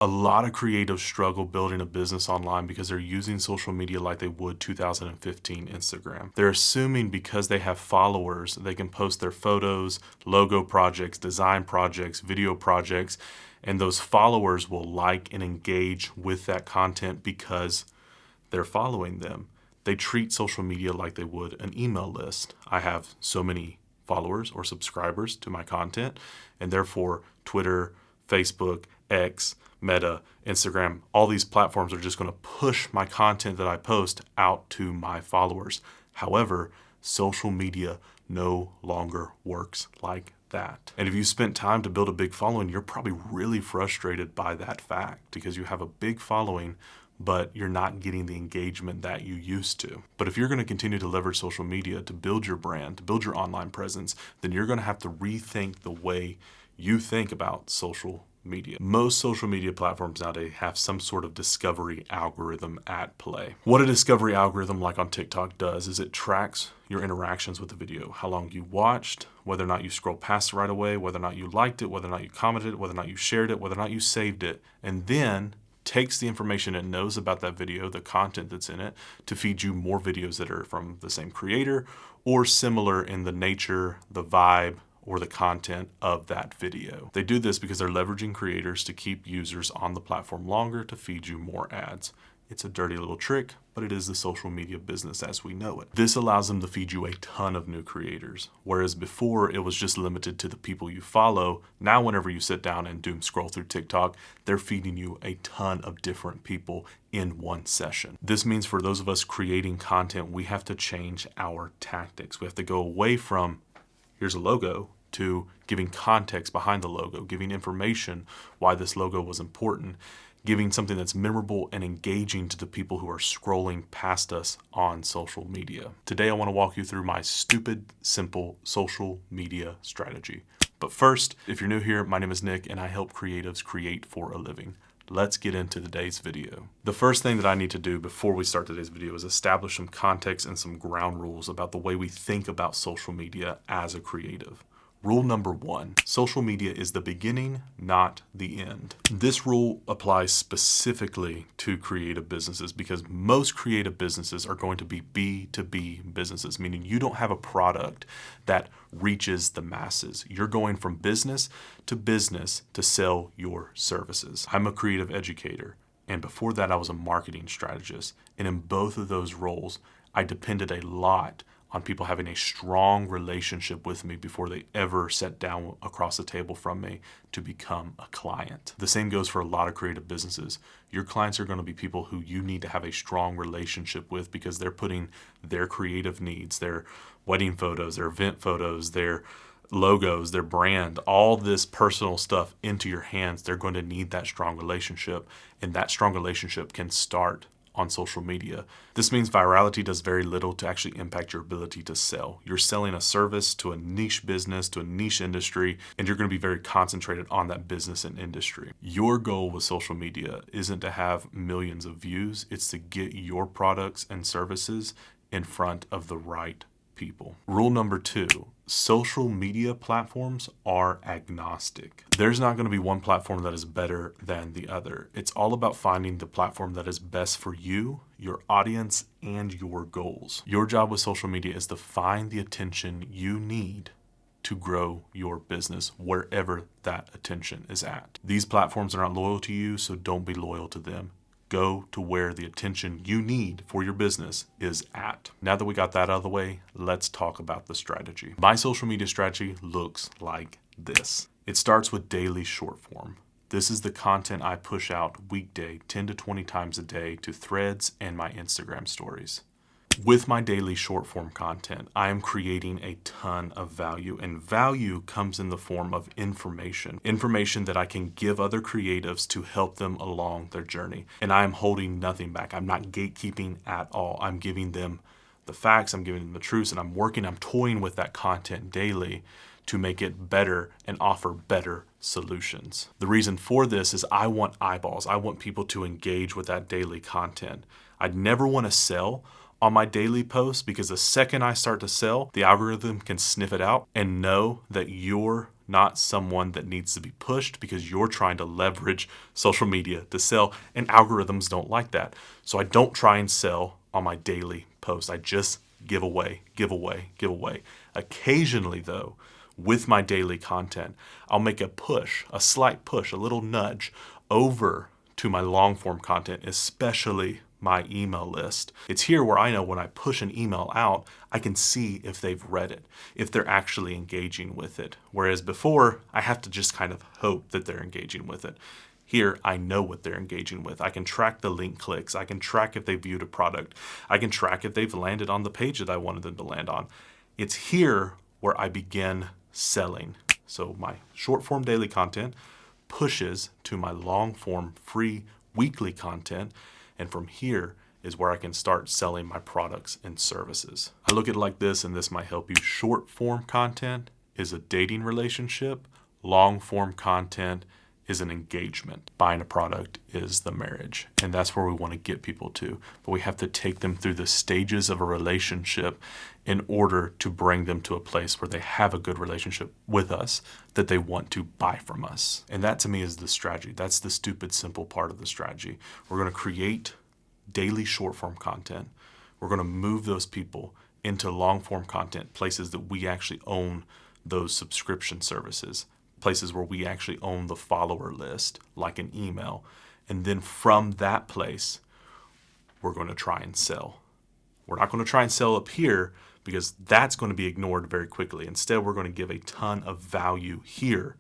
A lot of creatives struggle building a business online because they're using social media like they would 2015 Instagram. They're assuming because they have followers, they can post their photos, logo projects, design projects, video projects, and those followers will like and engage with that content because they're following them. They treat social media like they would an email list. I have so many followers or subscribers to my content, and therefore Twitter, Facebook, X, Meta, Instagram, all these platforms are just going to push my content that I post out to my followers. However, social media no longer works like that. And if you spent time to build a big following, you're probably really frustrated by that fact because you have a big following, but you're not getting the engagement that you used to. But if you're going to continue to leverage social media to build your brand, to build your online presence, then you're going to have to rethink the way you think about social media. Most social media platforms nowadays have some sort of discovery algorithm at play. What a discovery algorithm like on TikTok does is it tracks your interactions with the video, how long you watched, whether or not you scrolled past it right away, whether or not you liked it, whether or not you commented, whether or not you shared it, whether or not you saved it, and then takes the information it knows about that video, the content that's in it, to feed you more videos that are from the same creator or similar in the nature, the vibe, or the content of that video. They do this because they're leveraging creators to keep users on the platform longer to feed you more ads. It's a dirty little trick, but it is the social media business as we know it. This allows them to feed you a ton of new creators, whereas before it was just limited to the people you follow. Now whenever you sit down and doom scroll through TikTok, they're feeding you a ton of different people in one session. This means for those of us creating content, we have to change our tactics. We have to go away from here's a logo to giving context behind the logo, giving information why this logo was important, giving something that's memorable and engaging to the people who are scrolling past us on social media. Today, I want to walk you through my stupid, simple social media strategy. But first, if you're new here, my name is Nick and I help creatives create for a living. Let's get into today's video. The first thing that I need to do before we start today's video is establish some context and some ground rules about the way we think about social media as a creative. Rule number 1, social media is the beginning, not the end. This rule applies specifically to creative businesses because most creative businesses are going to be B2B businesses, meaning you don't have a product that reaches the masses. You're going from business to sell your services. I'm a creative educator, and before that I was a marketing strategist. And in both of those roles, I depended a lot on people having a strong relationship with me before they ever sat down across the table from me to become a client. The same goes for a lot of creative businesses. Your clients are going to be people who you need to have a strong relationship with because they're putting their creative needs, their wedding photos, their event photos, their logos, their brand, all this personal stuff into your hands. They're going to need that strong relationship, and that strong relationship can start on social media. This means virality does very little to actually impact your ability to sell. You're selling a service to a niche business, to a niche industry, and you're going to be very concentrated on that business and industry. Your goal with social media isn't to have millions of views, it's to get your products and services in front of the right people. Rule number 2, social media platforms are agnostic. There's not going to be one platform that is better than the other. It's all about finding the platform that is best for you, your audience, and your goals. Your job with social media is to find the attention you need to grow your business wherever that attention is at. These platforms are not loyal to you, so don't be loyal to them. Go to where the attention you need for your business is at. Now that we got that out of the way, let's talk about the strategy. My social media strategy looks like this. It starts with daily short form. This is the content I push out weekday 10 to 20 times a day to Threads and my Instagram stories. With my daily short form content, I am creating a ton of value, and value comes in the form of information that I can give other creatives to help them along their journey. And I am holding nothing back. I'm not gatekeeping at all. I'm giving them the facts, I'm giving them the truths, and I'm toying with that content daily to make it better and offer better solutions. The reason for this is I want eyeballs. I want people to engage with that daily content. I'd never want to sell on my daily posts because the second I start to sell, the algorithm can sniff it out and know that you're not someone that needs to be pushed because you're trying to leverage social media to sell, and algorithms don't like that. So I don't try and sell on my daily post. I just give away, give away, give away. Occasionally though, with my daily content, I'll make a push, a slight push, a little nudge over to my long form content, especially my email list. It's here where I know when I push an email out, I can see if they've read it, if they're actually engaging with it. Whereas before, I have to just kind of hope that they're engaging with it. Here, I know what they're engaging with. I can track the link clicks. I can track if they viewed a product. I can track if they've landed on the page that I wanted them to land on. It's here where I begin selling. So my short form daily content pushes to my long form free weekly content. And from here is where I can start selling my products and services. I look at it like this, and this might help you. Short form content is a dating relationship. Long form content is an engagement. Buying a product is the marriage. And that's where we want to get people to. But we have to take them through the stages of a relationship in order to bring them to a place where they have a good relationship with us that they want to buy from us. And that to me is the strategy. That's the stupid simple part of the strategy. We're going to create daily short form content. We're going to move those people into long form content, places that we actually own those subscription services, places where we actually own the follower list, like an email. And then from that place, we're going to try and sell. We're not going to try and sell up here because that's going to be ignored very quickly. Instead, we're going to give a ton of value here,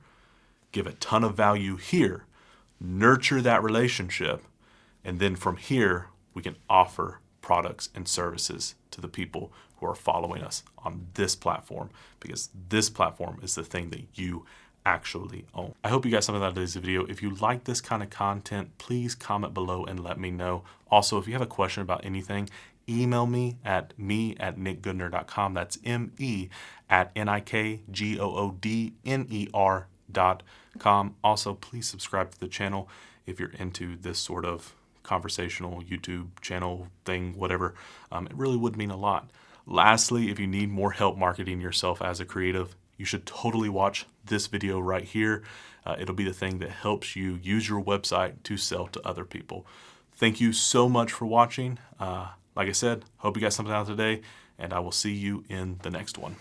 give a ton of value here, nurture that relationship. And then from here, we can offer products and services to the people who are following us on this platform, because this platform is the thing that you actually own. I hope you got something out of this video. If you like this kind of content, please comment below and let me know. Also, if you have a question about anything, email me at nickgoodner.com. That's me@nikgoodner.com. Also, please subscribe to the channel if you're into this sort of conversational YouTube channel thing, whatever. It really would mean a lot. Lastly, if you need more help marketing yourself as a creative, you should totally watch this video right here. It'll be the thing that helps you use your website to sell to other people. Thank you so much for watching. Like I said, hope you got something out today, and I will see you in the next one.